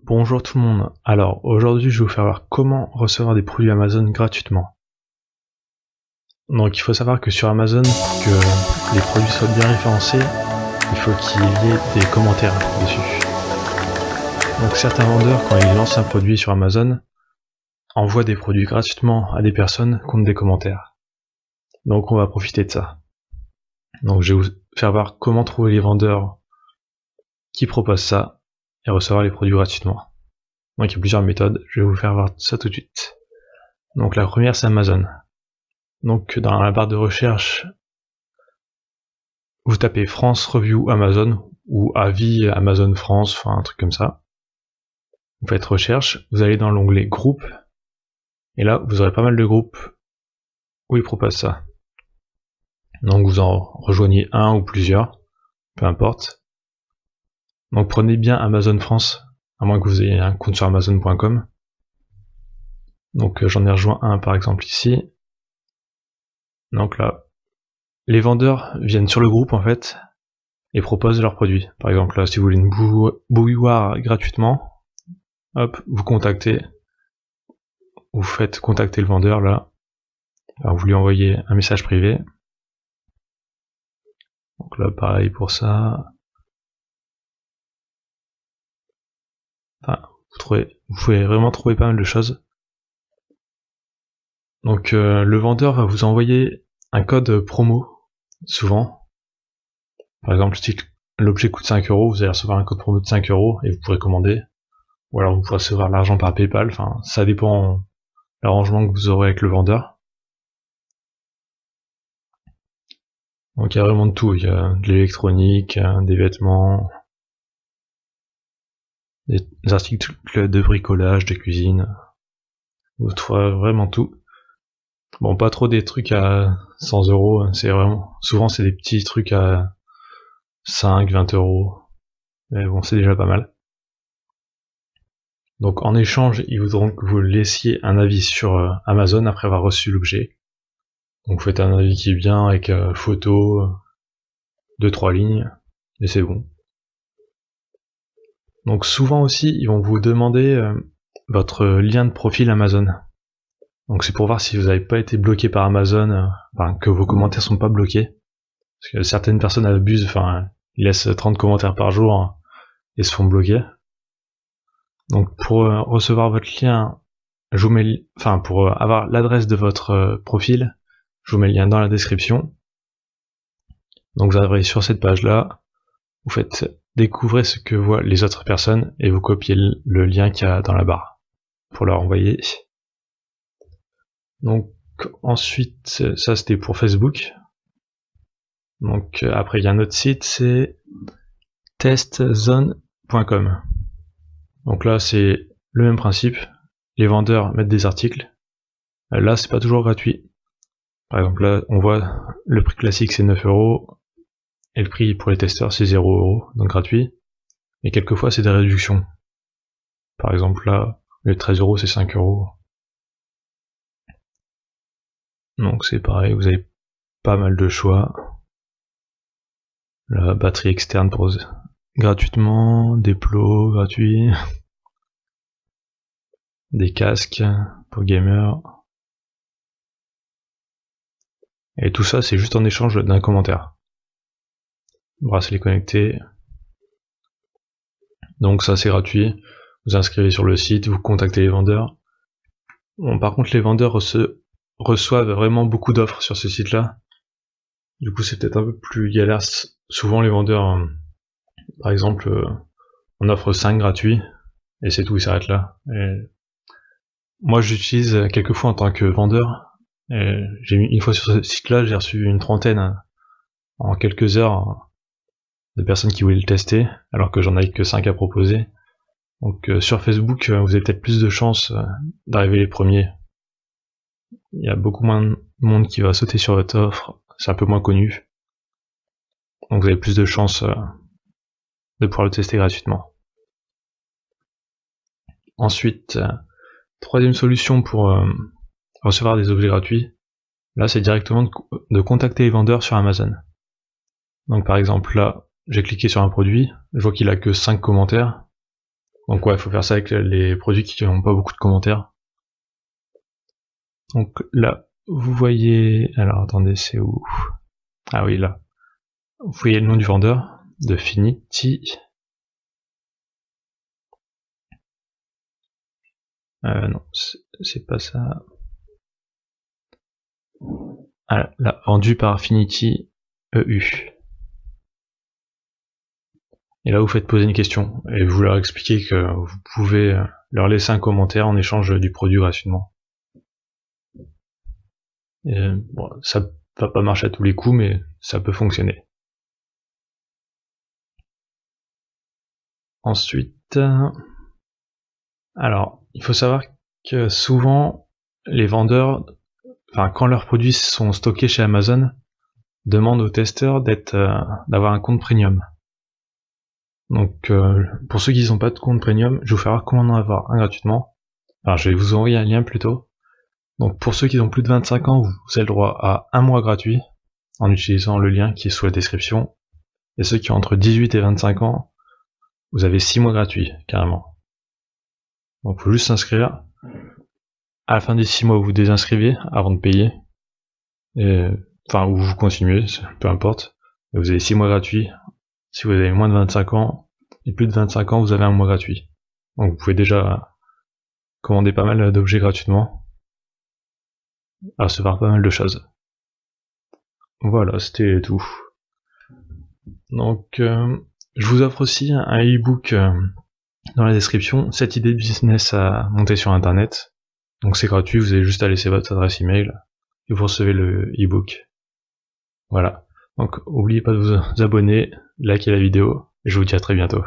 Bonjour tout le monde, alors aujourd'hui je vais vous faire voir comment recevoir des produits Amazon gratuitement. Donc il faut savoir que sur Amazon, pour que les produits soient bien référencés, il faut qu'il y ait des commentaires dessus. Donc certains vendeurs, quand ils lancent un produit sur Amazon, envoient des produits gratuitement à des personnes contre des commentaires. Donc on va profiter de ça. Donc je vais vous faire voir comment trouver les vendeurs qui proposent ça et recevoir les produits gratuitement. Donc il y a plusieurs méthodes, je vais vous faire voir ça tout de suite. Donc la première c'est Amazon. Donc dans la barre de recherche, vous tapez France Review Amazon ou avis Amazon France, enfin un truc comme ça. Vous faites recherche, vous allez dans l'onglet groupe, et là vous aurez pas mal de groupes où ils proposent ça. Donc vous en rejoignez un ou plusieurs, peu importe. Donc prenez bien Amazon France, à moins que vous ayez un compte sur Amazon.com. Donc j'en ai rejoint un par exemple ici. Donc là, les vendeurs viennent sur le groupe en fait et proposent leurs produits. Par exemple là, si vous voulez une bouilloire gratuitement, hop, vous contactez, vous faites contacter le vendeur là. Alors, vous lui envoyez un message privé. Donc là, pareil pour ça. Enfin, vous pouvez vraiment trouver pas mal de choses. Donc le vendeur va vous envoyer un code promo, souvent. Par exemple, si l'objet coûte 5 €, vous allez recevoir un code promo de 5 € et vous pourrez commander. Ou alors vous pourrez recevoir l'argent par PayPal, enfin ça dépend de l'arrangement que vous aurez avec le vendeur. Donc il y a vraiment de tout, il y a de l'électronique, des vêtements, des articles de bricolage, de cuisine, vous trouverez vraiment tout. Bon, pas trop des trucs à 100 €, c'est vraiment, souvent c'est des petits trucs à 5, 20 €, mais bon, c'est déjà pas mal. Donc en échange, ils voudront que vous laissiez un avis sur Amazon après avoir reçu l'objet. Donc vous faites un avis qui est bien avec photo, 2-3 lignes, et c'est bon. Donc souvent aussi, ils vont vous demander votre lien de profil Amazon. Donc c'est pour voir si vous n'avez pas été bloqué par Amazon, enfin, que vos commentaires sont pas bloqués. Parce que certaines personnes abusent, enfin, ils laissent 30 commentaires par jour et se font bloquer. Donc pour recevoir votre lien, je vous mets, enfin pour avoir l'adresse de votre profil, je vous mets le lien dans la description. Donc vous arrivez sur cette page là, vous faites découvrir ce que voient les autres personnes et vous copiez le lien qu'il y a dans la barre pour leur envoyer. Donc ensuite, ça c'était pour Facebook. Donc après il y a un autre site, c'est testzone.com. Donc là c'est le même principe, les vendeurs mettent des articles. Là c'est pas toujours gratuit. Par exemple là on voit le prix classique c'est 9 € et le prix pour les testeurs c'est 0 €, donc gratuit. Et quelquefois c'est des réductions. Par exemple là, le 13 € c'est 5 €. Donc c'est pareil, vous avez pas mal de choix. La batterie externe pour gratuitement, des plots gratuits, des casques pour gamers. Et tout ça c'est juste en échange d'un commentaire. Bracelet connecté. Donc ça c'est gratuit. Vous inscrivez sur le site, vous contactez les vendeurs. Bon, par contre les vendeurs reçoivent vraiment beaucoup d'offres sur ce site là. Du coup c'est peut-être un peu plus galère. Souvent les vendeurs, par exemple, on offre 5 gratuits et c'est tout, ils s'arrêtent là. Et moi j'utilise quelquefois en tant que vendeur. Et j'ai mis une fois sur ce site là, j'ai reçu une trentaine en quelques heures de personnes qui voulaient le tester, alors que j'en avais que 5 à proposer. Donc sur Facebook, vous avez peut-être plus de chances d'arriver les premiers. Il y a beaucoup moins de monde qui va sauter sur votre offre, c'est un peu moins connu. Donc vous avez plus de chances de pouvoir le tester gratuitement. Ensuite, troisième solution pour recevoir des objets gratuits, là c'est directement de contacter les vendeurs sur Amazon. Donc par exemple là, j'ai cliqué sur un produit, je vois qu'il a que 5 commentaires. Donc ouais, il faut faire ça avec les produits qui n'ont pas beaucoup de commentaires. Donc là, vous voyez... Alors attendez, c'est où? Ah oui, là. Vous voyez le nom du vendeur, de Finity. Non, c'est pas ça. Ah, là, vendu par Finity EU. Et là, vous faites poser une question, et vous leur expliquez que vous pouvez leur laisser un commentaire en échange du produit gratuitement. Et, bon, ça va pas marcher à tous les coups, mais ça peut fonctionner. Ensuite, alors, il faut savoir que souvent, les vendeurs, quand leurs produits sont stockés chez Amazon, demandent aux testeurs d'avoir un compte premium. Donc, pour ceux qui n'ont pas de compte premium, je vais vous faire voir comment en avoir un gratuitement. Alors, je vais vous envoyer un lien plutôt. Donc, pour ceux qui ont plus de 25 ans, vous avez le droit à un mois gratuit en utilisant le lien qui est sous la description. Et ceux qui ont entre 18 et 25 ans, vous avez 6 mois gratuits, carrément. Donc, il faut juste s'inscrire. À la fin des 6 mois, vous vous désinscrivez avant de payer. Et, ou vous continuez, peu importe. Et vous avez 6 mois gratuits. Si vous avez moins de 25 ans et plus de 25 ans, vous avez un mois gratuit. Donc vous pouvez déjà commander pas mal d'objets gratuitement, recevoir pas mal de choses. Voilà, c'était tout. Donc je vous offre aussi un e-book dans la description, 7 idées de business à monter sur internet. Donc c'est gratuit, vous avez juste à laisser votre adresse email et vous recevez le e-book. Voilà. Donc n'oubliez pas de vous abonner, liker la vidéo, et je vous dis à très bientôt.